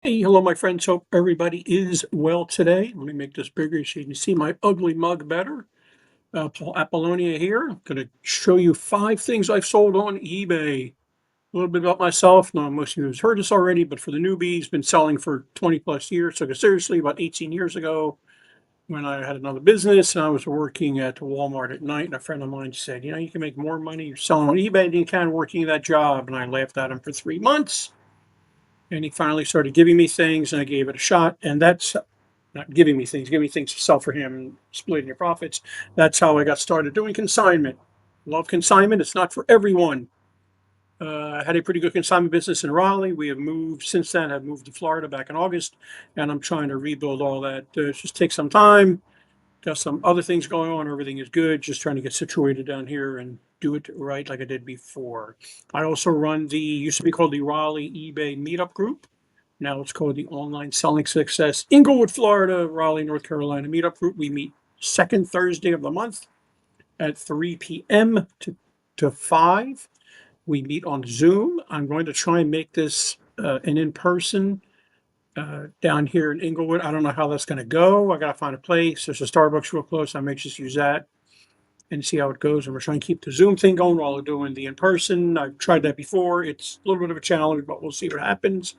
Hey, hello, my friends. Hope everybody is well today. Let me make this bigger so you can see my ugly mug better. Paul Apollonia here. I'm going to show you 5 things I've sold on eBay. A little bit about myself. Now, most of you have heard this already, but for the newbies, been selling for 20 plus years. Took it seriously about 18 years ago when I had another business and I was working at Walmart at night. And a friend of mine said, you can make more money selling on eBay than you can working that job. And I laughed at him for 3 months. And he finally started giving me things, and I gave it a shot. And that's not giving me things to sell for him, splitting your profits. That's how I got started doing consignment. Love consignment. It's not for everyone. I had a pretty good consignment business in Raleigh. We have moved since then. I've moved to Florida back in August, and I'm trying to rebuild all that. It just takes some time. Got some other things going on. Everything is good. Just trying to get situated down here and do it right like I did before. I also run used to be called the Raleigh eBay Meetup Group. Now it's called the Online Selling Success Inglewood, Florida, Raleigh, North Carolina Meetup Group. We meet second Thursday of the month at 3 p.m. to 5. We meet on Zoom. I'm going to try and make this an in-person down here in Inglewood. I don't know how that's going to go. I got to find a place. There's a Starbucks real close. I may just use that and see how it goes. And we're trying to keep the Zoom thing going while we're doing the in-person. I've tried that before. It's a little bit of a challenge, but we'll see what happens.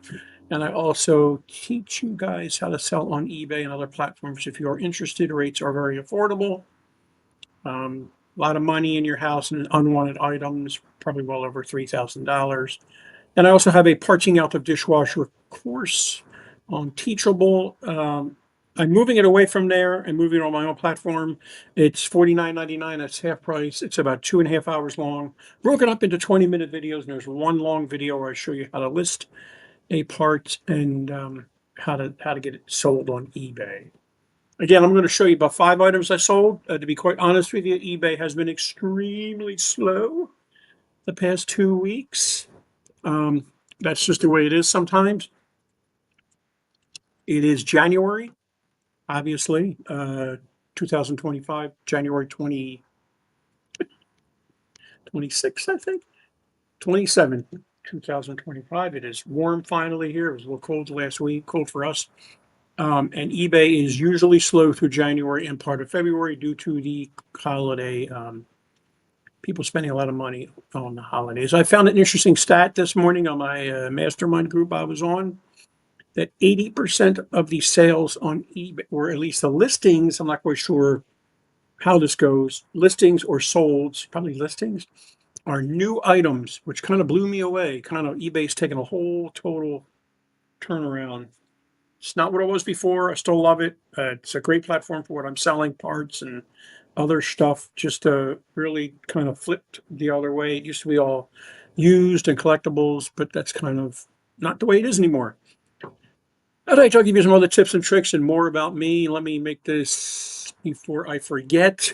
And I also teach you guys how to sell on eBay and other platforms. If you are interested, rates are very affordable. A lot of money in your house and unwanted items, probably well over $3,000. And I also have a parting out of dishwasher course on Teachable. I'm moving it away from there and moving it on my own platform. It's $49.99. That's half price. It's about 2.5 hours long, broken up into 20-minute videos. And there's one long video where I show you how to list a part and how to get it sold on eBay. Again, I'm going to show you about 5 items I sold. To be quite honest with you, eBay has been extremely slow the past 2 weeks. That's just the way it is sometimes. It is January, obviously, 2025, January 26th, I think, 27th, 2025. It is warm finally here. It was a little cold last week, cold for us. And eBay is usually slow through January and part of February due to the holiday, people spending a lot of money on the holidays. I found an interesting stat this morning on my mastermind group I was on, that 80% of the sales on eBay, or at least the listings, I'm not quite sure how this goes, listings or solds, probably listings, are new items, which kind of blew me away. Kind of eBay's taking a whole total turnaround. It's not what it was before. I still love it. It's a great platform for what I'm selling, parts and other stuff, just to really kind of flipped the other way. It used to be all used and collectibles, but that's kind of not the way it is anymore. I'd like to give you some other tips and tricks and more about me. Let me make this before I forget.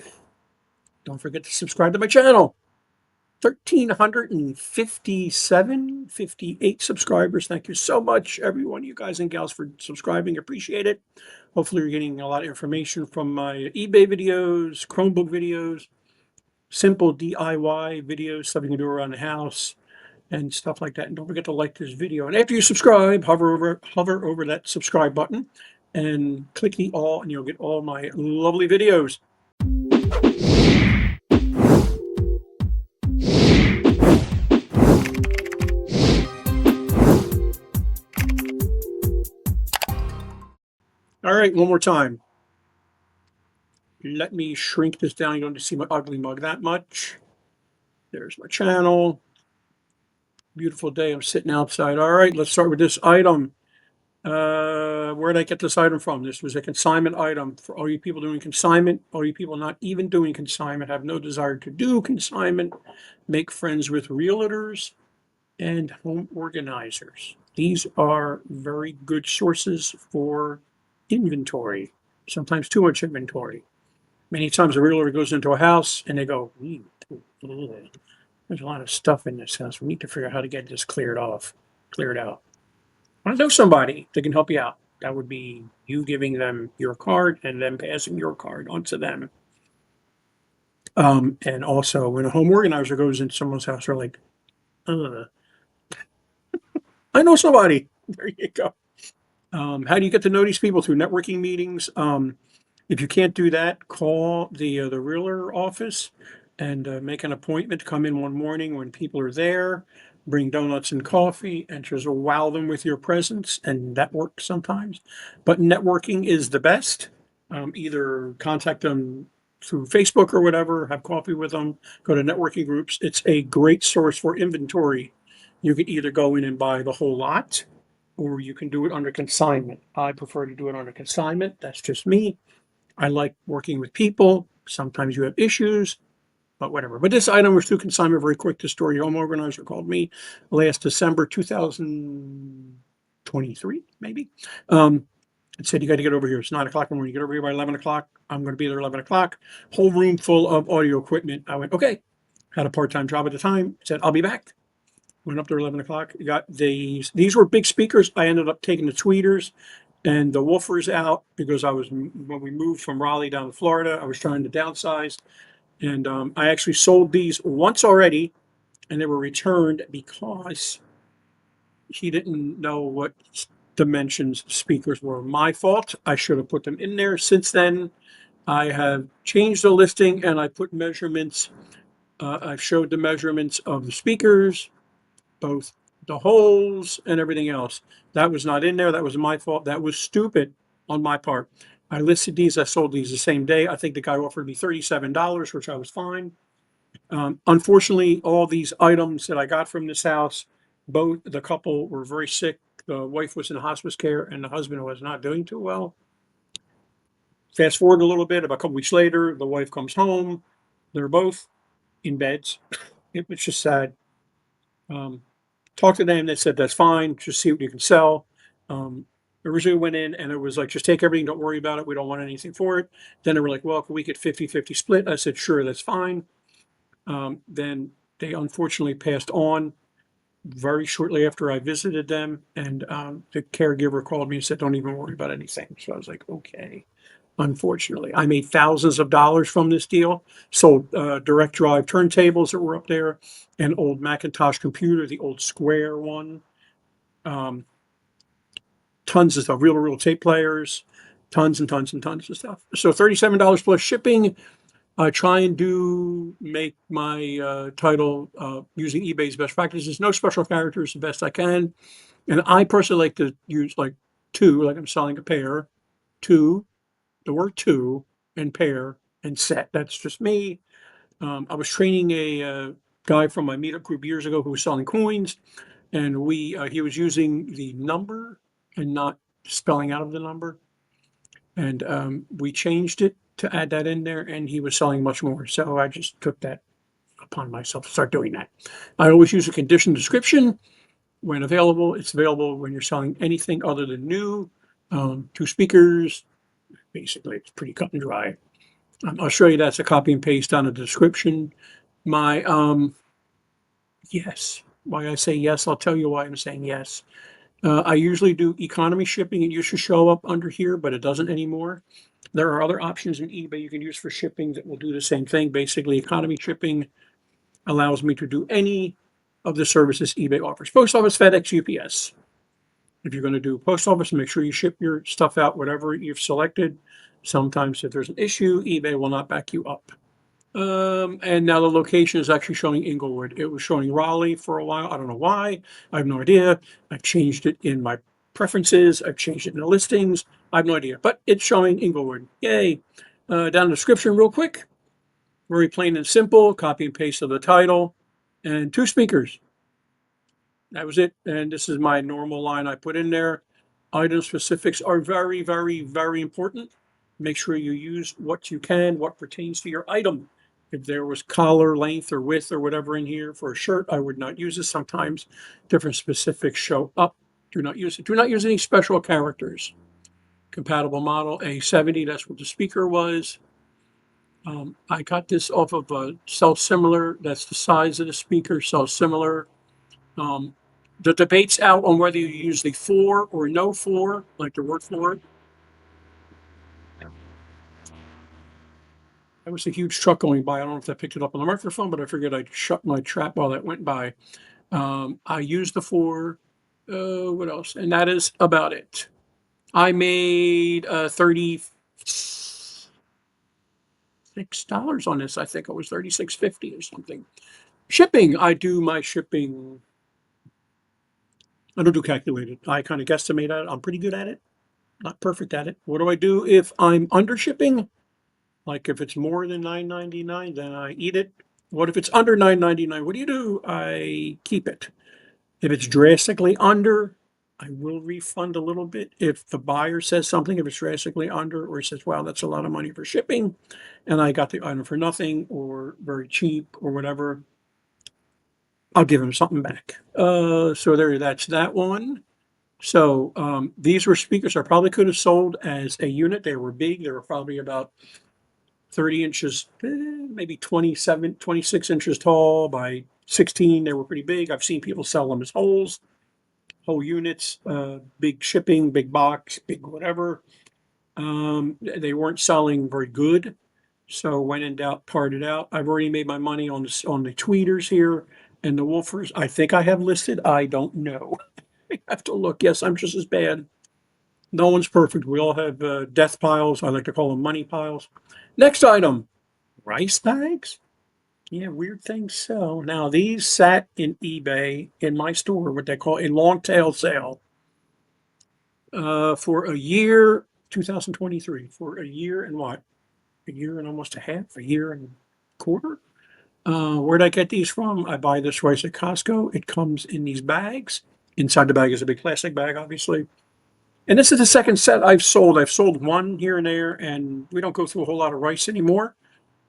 Don't forget to subscribe to my channel. 1,357, 58 subscribers. Thank you so much, every one of you guys and gals, for subscribing. Appreciate it. Hopefully you're getting a lot of information from my eBay videos, Chromebook videos, simple DIY videos, stuff you can do around the house and stuff like that. And don't forget to like this video. And after you subscribe, hover over that subscribe button and click the all, and you'll get all my lovely videos. All right, one more time. Let me shrink this down. You don't see my ugly mug that much. There's my channel. Beautiful day. I'm sitting outside. All right, let's start with this item. Where did I get this item from? This was a consignment item for all you people doing consignment, all you people not even doing consignment, have no desire to do consignment, make friends with realtors and home organizers. These are very good sources for inventory, sometimes too much inventory. Many times a realtor goes into a house and they go, there's a lot of stuff in this house. We need to figure out how to get this cleared out. I know somebody that can help you out. That would be you giving them your card and them passing your card on to them. And also, when a home organizer goes into someone's house, they're like, I know somebody. There you go. How do you get to know these people? Through networking meetings. If you can't do that, call the realtor office and make an appointment to come in one morning when people are there. Bring donuts and coffee and just wow them with your presence and network sometimes. But networking is the best. Either contact them through Facebook or whatever, have coffee with them, go to networking groups. It's a great source for inventory. You can either go in and buy the whole lot or you can do it under consignment. I prefer to do it under consignment. That's just me. I like working with people. Sometimes you have issues, but whatever. But this item was through consignment. Very quick. The story home organizer called me last December 2023, maybe. And said, you got to get over here. It's 9 o'clock in the morning. You get over here by 11 o'clock. I'm going to be there 11 o'clock. Whole room full of audio equipment. I went, okay. Had a part-time job at the time. Said, I'll be back. Went up there 11 o'clock. Got these. These were big speakers. I ended up taking the tweeters and the woofers out because when we moved from Raleigh down to Florida, I was trying to downsize. And I actually sold these once already and they were returned because he didn't know what dimensions speakers were. My fault. I should have put them in there. Since then, I have changed the listing and I put measurements. I've showed the measurements of the speakers, both the holes and everything else. That was not in there. That was my fault. That was stupid on my part. I listed these. I sold these the same day. I think the guy offered me $37, which I was fine. Unfortunately, all these items that I got from this house, both the couple were very sick. The wife was in hospice care and the husband was not doing too well. Fast forward a little bit, about a couple weeks later, the wife comes home. They're both in beds. It was just sad. Um, Talked to them. They said, that's fine. Just see what you can sell. Um, Originally went in and it was like, just take everything. Don't worry about it. We don't want anything for it. Then they were like, well, can we get 50-50 split? I said, sure, that's fine. Then they unfortunately passed on very shortly after I visited them. And the caregiver called me and said, don't even worry about anything. So I was like, okay. Unfortunately, I made thousands of dollars from this deal. Sold direct drive turntables that were up there, an old Macintosh computer, the old square one, um, tons of stuff, reel-to-reel tape players, tons and tons and tons of stuff. So $37 plus shipping. I try and make my title using eBay's best practices. No special characters, the best I can. And I personally like to use like two, like I'm selling a pair, two, the word two, and pair and set. That's just me. I was training a guy from my meetup group years ago who was selling coins, and he was using the number and not spelling out of the number. And we changed it to add that in there, and he was selling much more. So I just took that upon myself to start doing that. I always use a condition description when available. It's available when you're selling anything other than new. Two speakers, basically, it's pretty cut and dry. I'll show you that's a copy and paste on a description. My yes, why I say yes, I'll tell you why I'm saying yes. I usually do economy shipping. It used to show up under here, but it doesn't anymore. There are other options in eBay you can use for shipping that will do the same thing. Basically, economy shipping allows me to do any of the services eBay offers. Post office, FedEx, UPS. If you're going to do post office, make sure you ship your stuff out, whatever you've selected. Sometimes if there's an issue, eBay will not back you up. And now the location is actually showing Inglewood. It was showing Raleigh for a while. I don't know why. I have no idea. I've changed it in my preferences. I've changed it in the listings. I have no idea, but it's showing Inglewood. Yay. Down in the description real quick. Very plain and simple. Copy and paste of the title and two speakers. That was it. And this is my normal line I put in there. Item specifics are very, very, very important. Make sure you use what you can, what pertains to your item. If there was collar length or width or whatever in here for a shirt, I would not use it. Sometimes different specifics show up. Do not use it. Do not use any special characters. Compatible model A70, that's what the speaker was. I got this off of a Sell Similar. That's the size of the speaker, Sell Similar. Um, the debate's out on whether you use the for or no for, like the word for. There was a huge truck going by. I don't know if that picked it up on the microphone, but I figured I'd shut my trap while that went by. I used the for. What else? And that is about it. I made $36 on this. I think it was $36.50 or something. Shipping, I do my shipping. I don't do calculated. I kind of guesstimate at it. I'm pretty good at it. Not perfect at it. What do I do if I'm under shipping? Like if it's more than $9.99, then I eat it. What if it's under $9.99? What do? I keep it. If it's drastically under, I will refund a little bit. If the buyer says something, if it's drastically under, or he says, wow, that's a lot of money for shipping, and I got the item for nothing or very cheap or whatever, I'll give him something back. So that's that one. So these were speakers I probably could have sold as a unit. They were big. They were probably about 30 inches, maybe 27, 26 inches tall by 16. They were pretty big. I've seen people sell them as whole units, big shipping, big box, big whatever. They weren't selling very good. So when in doubt, parted out. I've already made my money on the tweeters here and the woofers. I think I have listed. I don't know. I have to look. Yes, I'm just as bad. No one's perfect. We all have death piles. I like to call them money piles. Next item, rice bags. Yeah, weird things sell. Now, these sat in eBay in my store, what they call a long tail sale, for a year, 2023, for a year and what? A year and almost a half, a year and a quarter. Where'd I get these from? I buy this rice at Costco. It comes in these bags. Inside the bag is a big plastic bag, obviously. And this is the second set I've sold. I've sold one here and there, and we don't go through a whole lot of rice anymore,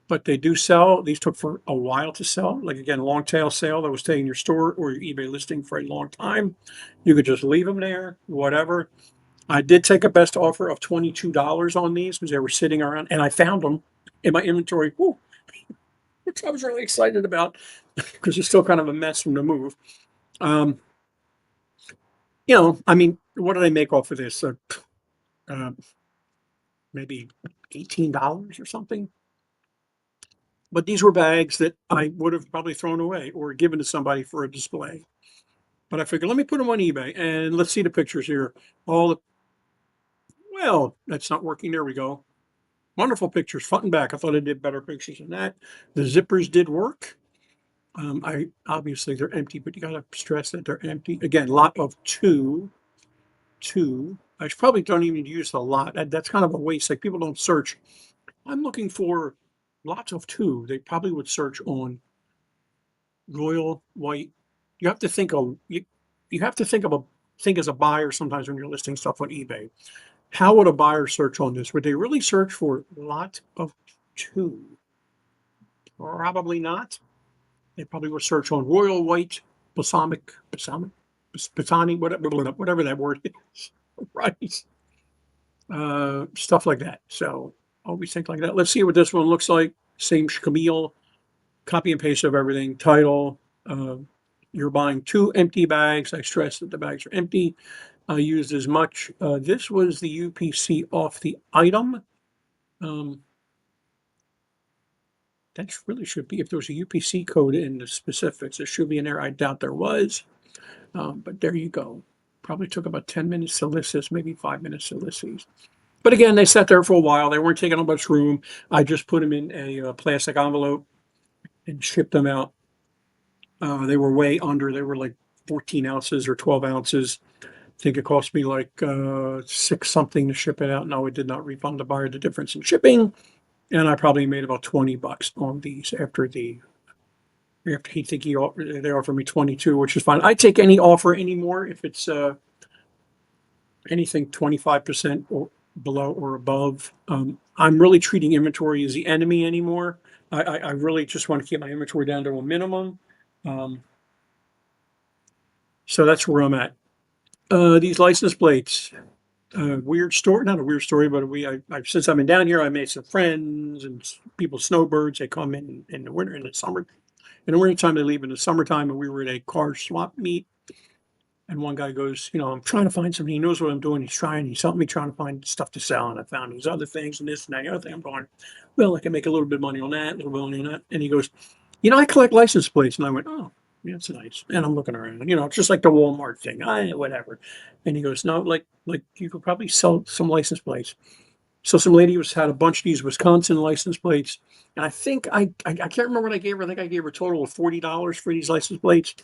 but they do sell. These took for a while to sell. Like again, long tail sale that was staying in your store or your eBay listing for a long time. You could just leave them there, whatever. I did take a best offer of $22 on these because they were sitting around, and I found them in my inventory, which I was really excited about because it's still kind of a mess from the move. Um, I mean, what did I make off of this? Uh, maybe $18 or something. But these were bags that I would have probably thrown away or given to somebody for a display. But I figured, let me put them on eBay and let's see the pictures here. Well, that's not working. There we go. Wonderful pictures, front and back. I thought I did better pictures than that. The zippers did work. I obviously they're empty, but you got to stress that they're empty. Again, lot of two. I probably don't even use a lot. That's kind of a waste. Like people don't search. I'm looking for lots of two. They probably would search on royal white. You have to think of you have to think as a buyer sometimes when you're listing stuff on eBay. How would a buyer search on this? Would they really search for lot of two? Probably not. They probably would search on royal white, balsamic, batani, whatever that word is, right? Stuff like that. So always think like that. Let's see what this one looks like. Same Camille, copy and paste of everything. Title. You're buying two empty bags. I stress that the bags are empty. I used as much. This was the UPC off the item. That really should be, if there was a UPC code in the specifics, it should be in there. I doubt there was. But there you go. Probably took about 10 minutes to list this, maybe 5 minutes to list these. But again, they sat there for a while. They weren't taking up much room. I just put them in a plastic envelope and shipped them out. They were way under. They were like 14 ounces or 12 ounces. I think it cost me like six something to ship it out. No, it did not refund the buyer the difference in shipping. And I probably made about $20 on these after they offered me 22, which is fine. I take any offer anymore if it's anything 25% or below or above. I'm really treating inventory as the enemy anymore. I really just want to keep my inventory down to a minimum. So that's where I'm at. These license plates, weird story, not a weird story, but since I've been down here, I made some friends and people, snowbirds. They come in the winter, in the summer. In the wintertime, they leave in the summertime, and we were at a car swap meet. And one guy goes, I'm trying to find something. He knows what I'm doing. He's helping me trying to find stuff to sell. And I found these other things and this and that, the other thing. I'm going, well, I can make a little bit of money on that, a little bit of money on that. And he goes, I collect license plates. And I went, oh, Yeah, it's nice. And I'm looking around, it's just like the Walmart thing. Whatever. And he goes, no, like you could probably sell some license plates. So some lady had a bunch of these Wisconsin license plates, and I think I can't remember what I gave her. I think I gave her a total of $40 for these license plates.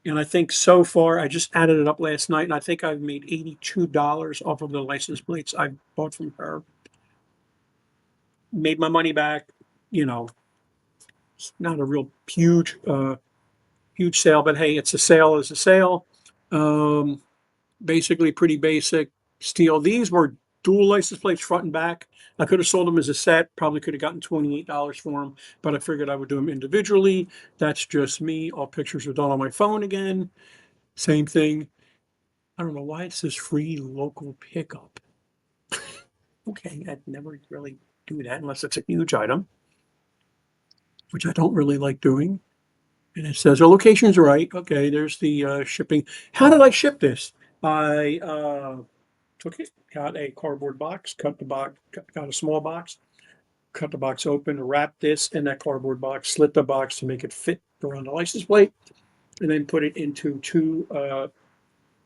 And I think so far, I just added it up last night, and I think I've made $82 off of the license plates I bought from her. Made my money back. You know, it's not a real huge sale, but hey, it's a sale is a sale. Um, Basically pretty basic steel. These were dual license plates front and back. I could have sold them as a set, probably could have gotten $28 for them, but I figured I would do them individually. That's just me. All pictures are done on my phone again. Same thing. I don't know why it says free local pickup. Okay, I'd never really do that unless it's a huge item, which I don't really like doing. And it says, our location's right. Okay, there's the shipping. How did I ship this? I took it, got a cardboard box, cut the box, got a small box, cut the box open, wrapped this in that cardboard box, slit the box to make it fit around the license plate, and then put it into two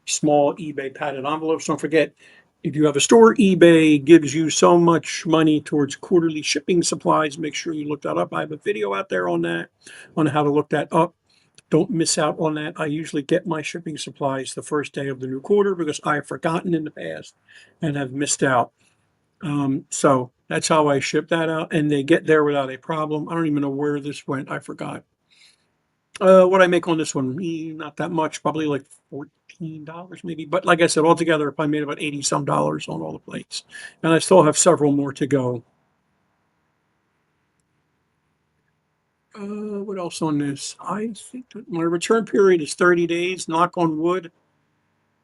small eBay padded envelopes. Don't forget, if you have a store, eBay gives you so much money towards quarterly shipping supplies. Make sure you look that up. I have a video out there on that, on how to look that up. Don't miss out on that. I usually get my shipping supplies the first day of the new quarter because I have forgotten in the past and have missed out. So that's how I ship that out, and they get there without a problem. I don't even know where this went. I forgot. What I make on this one, not that much, probably like $14 maybe. But like I said, altogether, I made about 80 some dollars on all the plates, and I still have several more to go. What else on this? I think that my return period is 30 days. Knock on wood.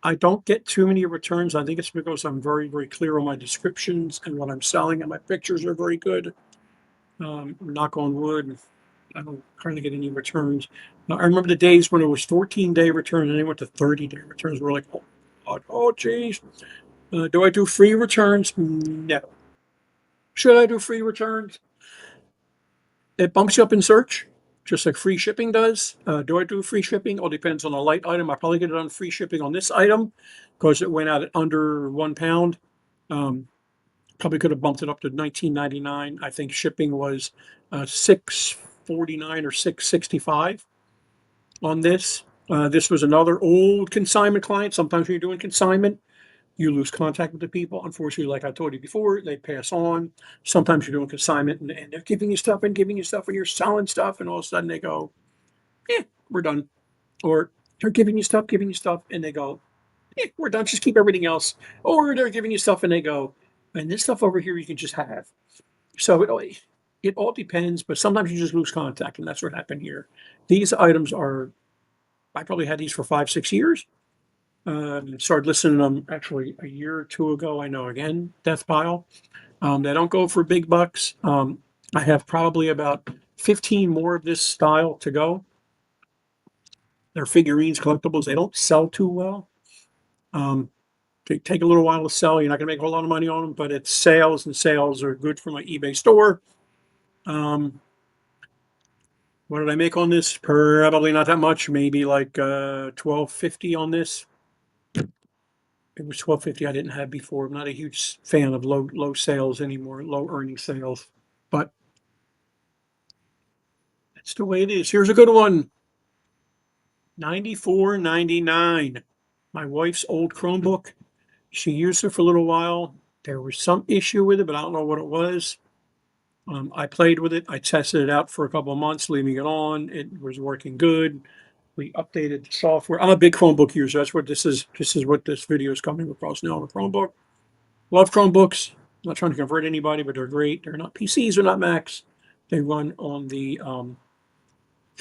I don't get too many returns. I think it's because I'm very, very clear on my descriptions and what I'm selling, and my pictures are very good. Knock on wood, I don't hardly get any returns. Now, I remember the days when it was 14-day returns and they went to 30-day returns. We're like, oh, God, oh, geez. Do I do free returns? No. Should I do free returns? It bumps you up in search, just like free shipping does. Do I do free shipping? All depends on the light item. I probably get it on free shipping on this item because it went out at under £1. Probably could have bumped it up to $19.99. I think shipping was $6.49 or $6.65 on this. This was another old consignment client. Sometimes when you're doing consignment, you lose contact with the people. Unfortunately, like I told you before, they pass on. Sometimes you're doing consignment and they're giving you stuff and giving you stuff and you're selling stuff, and all of a sudden they go, we're done. Or they're giving you stuff, and they go, we're done. Just keep everything else. Or they're giving you stuff and they go, and this stuff over here you can just have. So it all depends, but sometimes you just lose contact, and that's what happened here. These items I probably had these for 5, 6 years. Started listening to them actually a year or two ago. I know, again, death pile. They don't go for big bucks. I have probably about 15 more of this style to go. They're figurines, collectibles. They don't sell too well. They take a little while to sell. You're not going to make a whole lot of money on them, but it's sales, and sales are good for my eBay store. What did I make on this? Probably not that much. Maybe like $12.50 on this. It was $12.50 I didn't have before. I'm not a huge fan of low sales anymore, low earning sales. But that's the way it is. Here's a good one. $94.99. My wife's old Chromebook. She used it for a little while. There was some issue with it, but I don't know what it was. I played with it. I tested it out for a couple of months, leaving it on. It was working good. We updated the software. I'm a big Chromebook user. That's what this is. This is what this video is coming across now on a Chromebook. Love Chromebooks. I'm not trying to convert anybody, but they're great. They're not PCs. They're not Macs. They run on the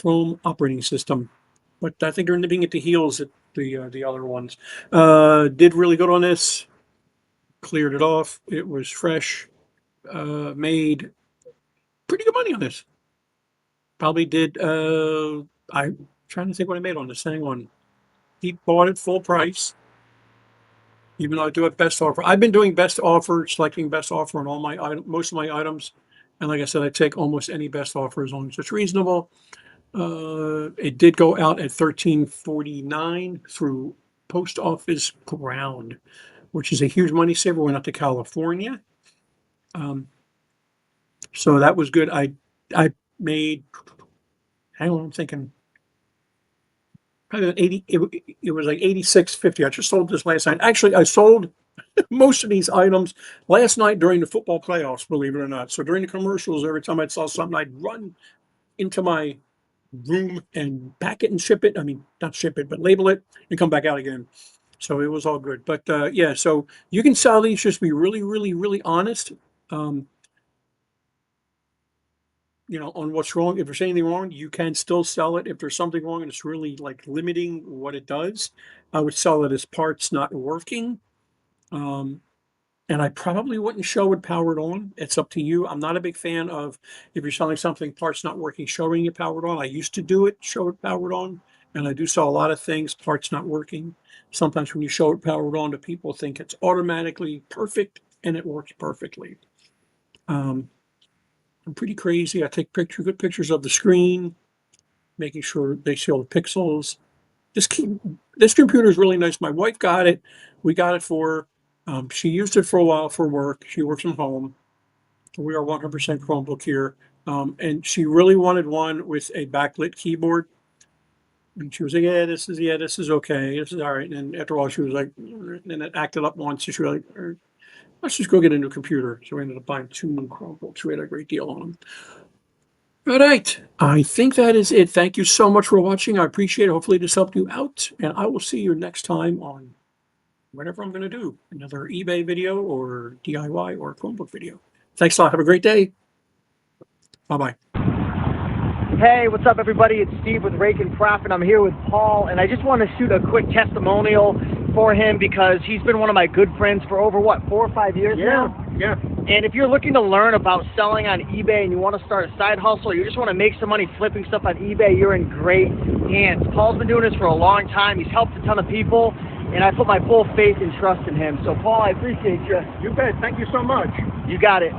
Chrome operating system. But I think they're nipping at the heels at the other ones. Did really good on this. Cleared it off. It was fresh. Made pretty good money on this. Probably did. I'm trying to think what I made on this. Hang on. He bought it full price, even though I do have best offer. I've been doing best offer, selecting best offer on all most of my items. And like I said, I take almost any best offer as long as it's reasonable. It did go out at $13.49 through Post Office Ground, which is a huge money saver. Went out to California. So that was good. I made, hang on, I'm thinking, probably 80, it was like 86.50. I just sold this last night. Actually, I sold most of these items last night during the football playoffs, believe it or not. So during the commercials, every time I saw something, I'd run into my room and pack it and ship it. I mean, not ship it, but label it and come back out again. So it was all good. But yeah, so you can sell these. Just be really, really, really honest. On what's wrong. If there's anything wrong, you can still sell it. If there's something wrong and it's really like limiting what it does, I would sell it as parts not working. And I probably wouldn't show it powered on. It's up to you. I'm not a big fan of, if you're selling something, parts not working, showing it powered on. I used to do it, show it powered on. And I do sell a lot of things, parts not working. Sometimes when you show it powered on, the people think it's automatically perfect, and it works perfectly. I'm pretty crazy. I take good pictures of the screen, making sure they see all the pixels. This computer is really nice. My wife got it. We got it for her. She used it for a while for work. She works from home. We are 100% Chromebook here. And she really wanted one with a backlit keyboard. And she was like, this is okay. This is all right. And after all, she was like, and it acted up once. So she was like, let's just go get a new computer. So we ended up buying 2 new Chromebooks. We had a great deal on them. All right. I think that is it. Thank you so much for watching. I appreciate it. Hopefully this helped you out. And I will see you next time on whatever I'm going to do. Another eBay video or DIY or Chromebook video. Thanks a lot. Have a great day. Bye-bye. Hey, what's up, everybody? It's Steve with Raiken Profits. I'm here with Paul, and I just want to shoot a quick testimonial for him because he's been one of my good friends for over, 4 or 5 years now? Yeah. And if you're looking to learn about selling on eBay and you want to start a side hustle, or you just want to make some money flipping stuff on eBay, you're in great hands. Paul's been doing this for a long time. He's helped a ton of people, and I put my full faith and trust in him. So, Paul, I appreciate you. You bet. Thank you so much. You got it.